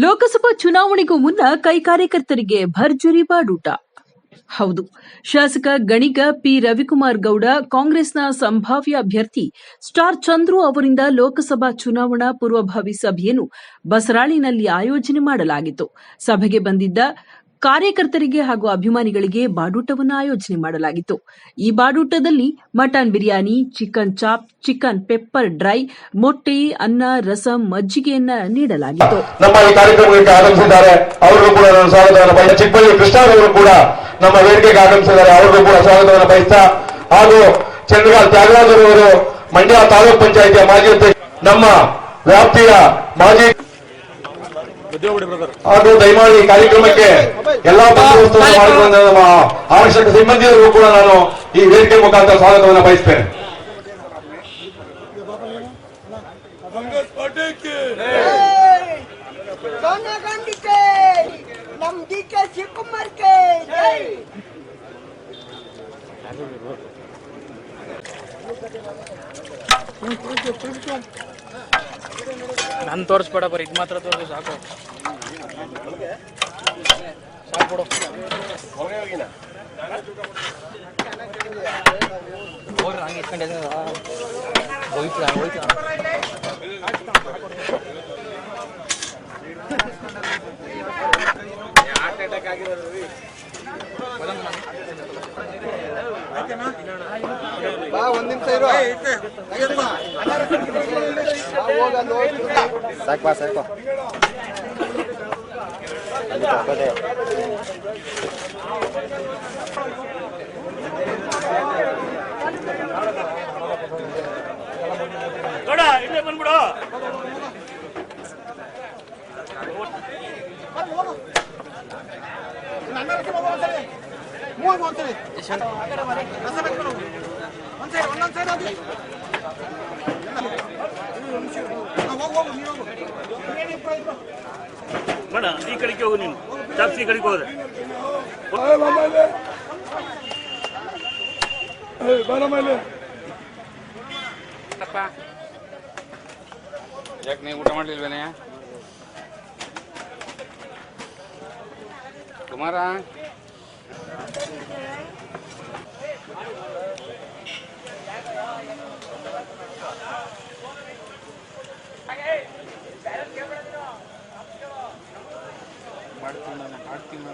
ಲೋಕಸಭಾ ಚುನಾವಣೆಗೂ ಮುನ್ನ ಕಾರ್ಯಕರ್ತರಿಗೆ ಭರ್ಜರಿ ಬಾಡೂಟ. ಹೌದು, ಶಾಸಕ ಗಣಿಗ ಪಿ ರವಿಕುಮಾರ್ ಗೌಡ ಕಾಂಗ್ರೆಸ್ನ ಸಂಭಾವ್ಯ ಅಭ್ಯರ್ಥಿ ಸ್ಟಾರ್ ಚಂದ್ರು ಅವರಿಂದ ಲೋಕಸಭಾ ಚುನಾವಣಾ ಪೂರ್ವಭಾವಿ ಸಭೆಯನ್ನು ಬಸರಾಳಿನಲ್ಲಿ ಆಯೋಜನೆ ಮಾಡಲಾಗಿತ್ತು. ಸಭೆಗೆ ಬಂದಿದ್ದ ಕಾರ್ಯಕರ್ತರಿಗೆ ಹಾಗೂ ಅಭಿಮಾನಿಗಳಿಗೆ ಬಾಡೂಟವನ್ನು ಆಯೋಜನೆ ಮಾಡಲಾಗಿತ್ತು. ಈ ಬಾಡೂಟದಲ್ಲಿ mutton biryani, chicken chop, chicken pepper dry, ಮೊಟ್ಟೆ, ಅನ್ನ, ರಸಂ, ಮಜ್ಜಿಗೆಯನ್ನ ನೀಡಲಾಗಿತ್ತು. ನಮ್ಮ ಈ ಕಾರ್ಯಕ್ರಮಕ್ಕೆ ಆಗಮಿಸಿದ್ದಾರೆ, ಅವರಿಗೂ ಕೂಡ ನಾನು ಸ್ವಾಗತವನ್ನು ಬಯಸ್ತಾ, ಚಿಕ್ಕಬಳ್ಳಿ ಕೃಷ್ಣರವರು ಕೂಡ ನಮ್ಮ ವೇದಿಕೆಗೆ ಆಗಮಿಸಿದ್ದಾರೆ, ಅವರಿಗೂ ಕೂಡ ಸ್ವಾಗತವನ್ನು ಬಯಸ್ತಾ, ಹಾಗೂ ಚಂದ್ರಗಾಲ್ ತ್ಯಾಗರಾಜರವರು ಮಂಡ್ಯ ತಾಲೂಕ್ ಪಂಚಾಯಿತಿಯ ಮಾಜಿ ಅಧ್ಯಕ್ಷ, ನಮ್ಮ ವ್ಯಾಪ್ತಿಯ ಮಾಜಿ ಹಾಗೂ ದಯಮಾಡಿ ಕಾರ್ಯಕ್ರಮಕ್ಕೆ ಎಲ್ಲಾ ಬಂದೋಬಸ್ತನ್ನು ಮಾಡಿಕೊಂಡ ನಮ್ಮ ಆರಕ್ಷಕ ಸಿಬ್ಬಂದಿಯವರಿಗೂ ಕೂಡ ನಾನು ಈ ವೇದಿಕೆ ಮುಖಾಂತರ ಸ್ವಾಗತವನ್ನು ಬಯಸ್ತೇನೆ. ನಾನು ತೋರಿಸ್ಬೇಡ, ಬರೀ ಇದು ಮಾತ್ರ ತೋರಿಸು ಸಾಕು. ಸಾಕು ಹಂಗೆ ಇಟ್ಕೊಂಡೆ ಹೋಯ್ತು. ಒಂದ್ ನಿಮಿಷ ಇರು, ಸಾಕು ಸಾಕು. ಇಲ್ಲೇ ಬಂದ್ಬಿಡು. ಬೇಡ, ಈ ಕಡೆಗೆ ಹೋಗು, ನೀನು ಜಾಸ್ತಿ ಕಡೆಗೆ ಹೋದ್ರೆ ಯಾಕೆ ನೀವು ಊಟ ಮಾಡಲಿಲ್ವೇನೆ ಕುಮಾರ? ಮಾಡ್ತೀನಿ